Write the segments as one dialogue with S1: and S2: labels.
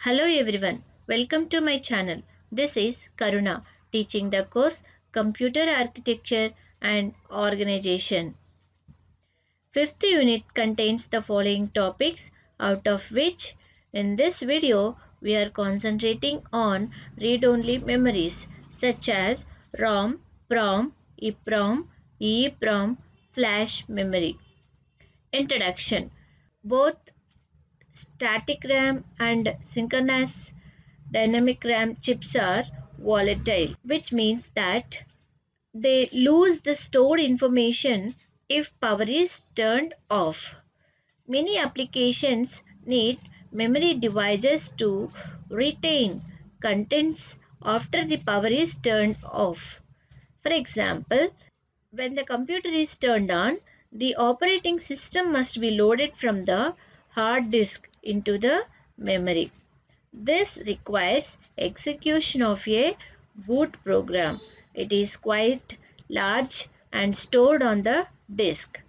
S1: Hello everyone, welcome to my channel. This is Karuna, teaching the course Computer Architecture and Organization. Fifth unit contains the following topics, out of which in this video we are concentrating on read-only memories such as ROM, PROM, EEPROM, EEPROM, flash memory. Introduction. Both static RAM and synchronous dynamic RAM chips are volatile, which means that they lose the stored information if power is turned off. Many applications need memory devices to retain contents after the power is turned off. For example, when the computer is turned on, the operating system must be loaded from the hard disk into the memory. This requires execution of a boot program. It is quite large and stored on the disk.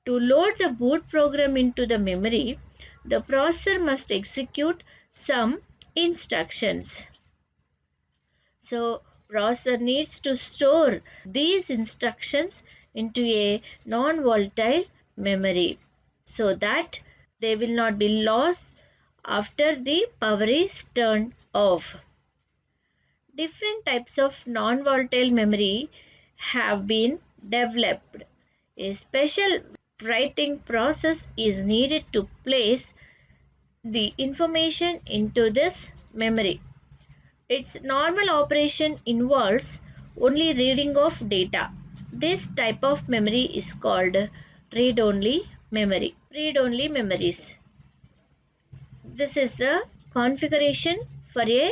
S1: To load the boot program into the memory, the processor must execute some instructions. So, processor needs to store these instructions into a non-volatile memory so that they will not be lost after the power is turned off. Different types of non-volatile memory have been developed. A special writing process is needed to place the information into this memory. Its normal operation involves only reading of data. This type of memory is called read-only memory. Read-only memories. This is the configuration for a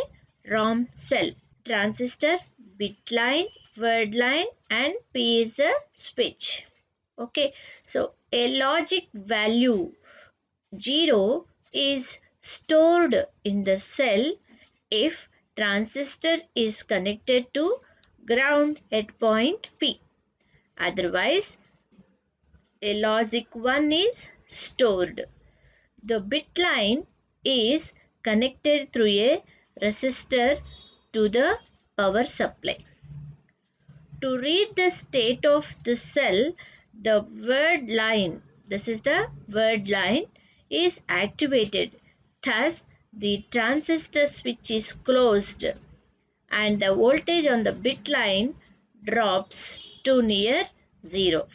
S1: ROM cell. Transistor, bit line, word line, and P is the switch. Okay, so a logic value 0 is stored in the cell if transistor is connected to ground at point P. Otherwise, a logic 1 is stored. The bit line is connected through a resistor to the power supply. To read the state of the cell, the word line, this is the word line, is activated. Thus, the transistor switch is closed and the voltage on the bit line drops to near 0.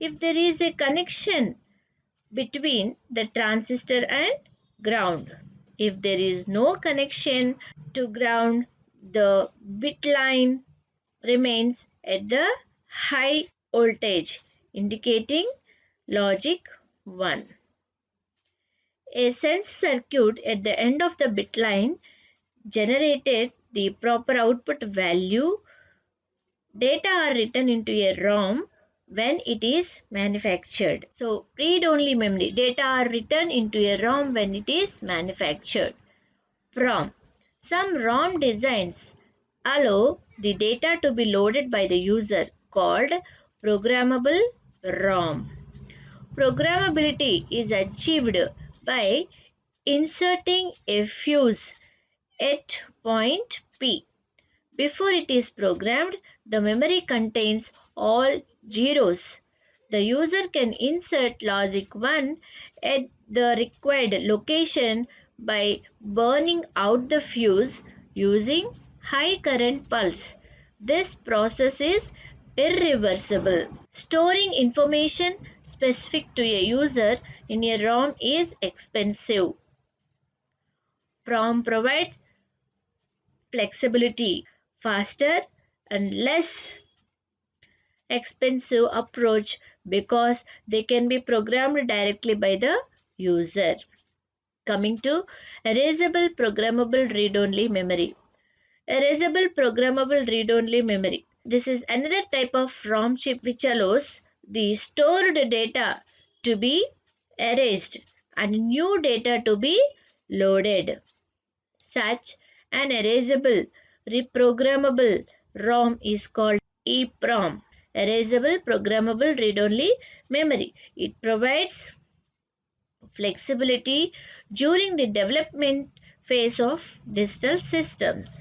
S1: If there is a connection between the transistor and ground, if there is no connection to ground, the bit line remains at the high voltage, indicating logic 1. A sense circuit at the end of the bit line generated the proper output value. Data are written into a ROM when it is manufactured. So, read-only memory. Data are written into a ROM when it is manufactured. PROM. Some ROM designs allow the data to be loaded by the user, called programmable ROM. Programmability is achieved by inserting a fuse at point P. Before it is programmed, the memory contains all zeros. The user can insert logic 1 at the required location by burning out the fuse using high current pulse. This process is irreversible. Storing information specific to a user in a ROM is expensive. PROM provides flexibility, faster and less expensive approach because they can be programmed directly by the user. Coming to erasable programmable read-only memory. Erasable programmable read-only memory. This is another type of ROM chip which allows the stored data to be erased and new data to be loaded. Such an erasable reprogrammable ROM is called EEPROM. Erasable programmable read-only memory. It provides flexibility during the development phase of digital systems.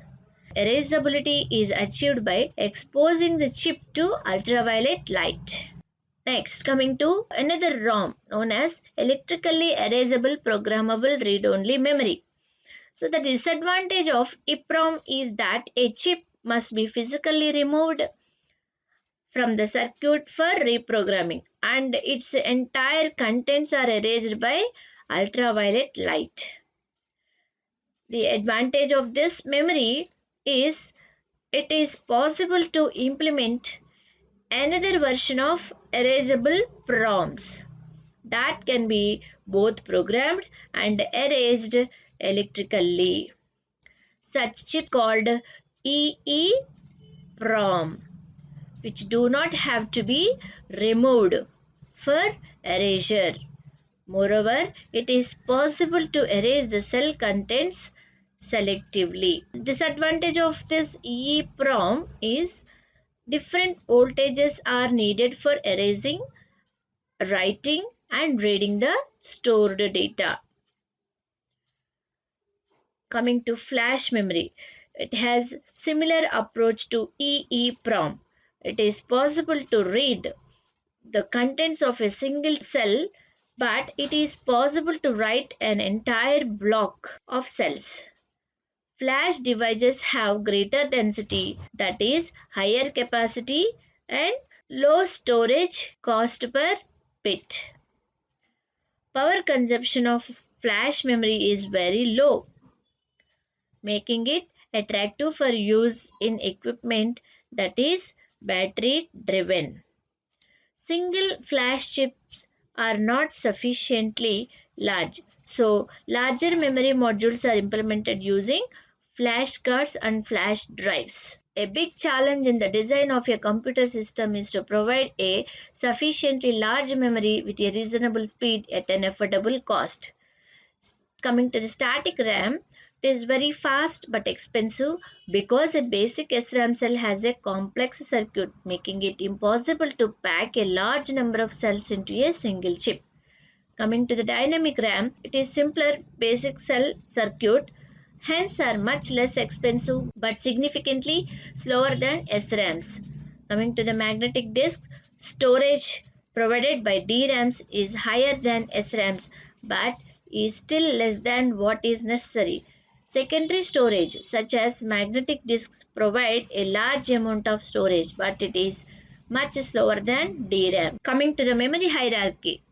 S1: Erasability is achieved by exposing the chip to ultraviolet light. Next, coming to another ROM known as electrically erasable programmable read-only memory. So the disadvantage of EEPROM is that a chip must be physically removed from the circuit for reprogramming and its entire contents are erased by ultraviolet light. The advantage of this memory is it is possible to implement another version of erasable PROMs that can be both programmed and erased electrically. Such chip called EEPROM, which do not have to be removed for erasure. Moreover, it is possible to erase the cell contents selectively. Disadvantage of this EEPROM is different voltages are needed for erasing, writing and reading the stored data. Coming to flash memory, it has similar approach to EEPROM. It is possible to read the contents of a single cell, but it is possible to write an entire block of cells. Flash devices have greater density, that is higher capacity and low storage cost per bit. Power consumption of flash memory is very low, making it attractive for use in equipment that is battery driven. Single flash chips are not sufficiently large, so larger memory modules are implemented using flash cards and flash drives. A big challenge in the design of a computer system is to provide a sufficiently large memory with a reasonable speed at an affordable cost. Coming to the static RAM, it is very fast but expensive because a basic SRAM cell has a complex circuit, making it impossible to pack a large number of cells into a single chip. Coming to the dynamic RAM, it is simpler basic cell circuit, hence are much less expensive but significantly slower than SRAMs. Coming to the magnetic disk, storage provided by DRAMs is higher than SRAMs but is still less than what is necessary. Secondary storage such as magnetic disks provide a large amount of storage but it is much slower than DRAM. Coming to the memory hierarchy,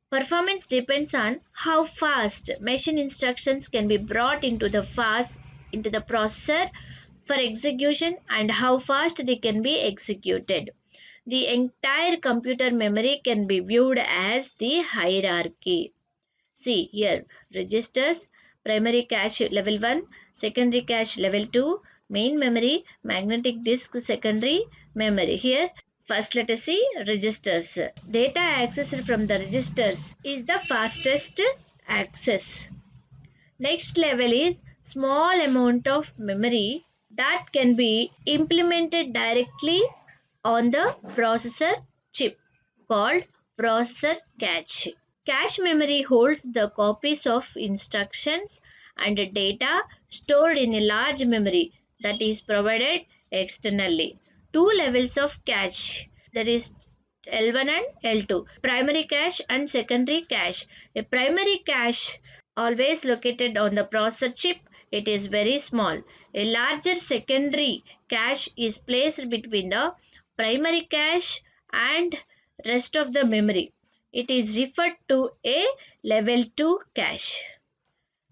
S1: performance depends on how fast machine instructions can be brought into the processor for execution and how fast they can be executed. The entire computer memory can be viewed as the hierarchy. See here, registers, primary cache level 1, secondary cache level 2, main memory, magnetic disk secondary memory. Here, first let us see registers. Data accessed from the registers is the fastest access. Next level is small amount of memory that can be implemented directly on the processor chip called processor cache. Cache memory holds the copies of instructions and data stored in a large memory that is provided externally. Two levels of cache, that is L1 and L2, primary cache and secondary cache. A primary cache always located on the processor chip, it is very small. A larger secondary cache is placed between the primary cache and rest of the memory. It is referred to a level 2 cache.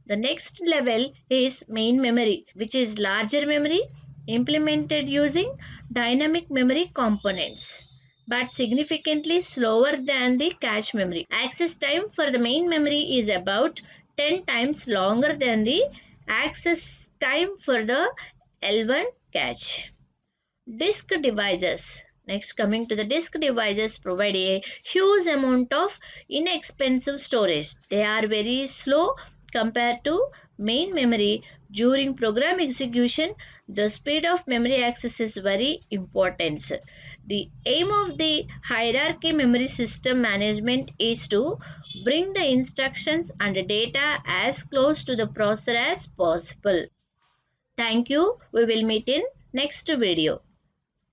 S1: The next level is main memory, which is larger memory implemented using dynamic memory components but significantly slower than the cache memory. Access time for the main memory is about 10 times longer than the access time for the L1 cache. Disk devices. Next, coming to the disk devices provide a huge amount of inexpensive storage. They are very slow compared to main memory. During program execution, the speed of memory access is very important. The aim of the hierarchy memory system management is to bring the instructions and data as close to the processor as possible. Thank you. We will meet in next video.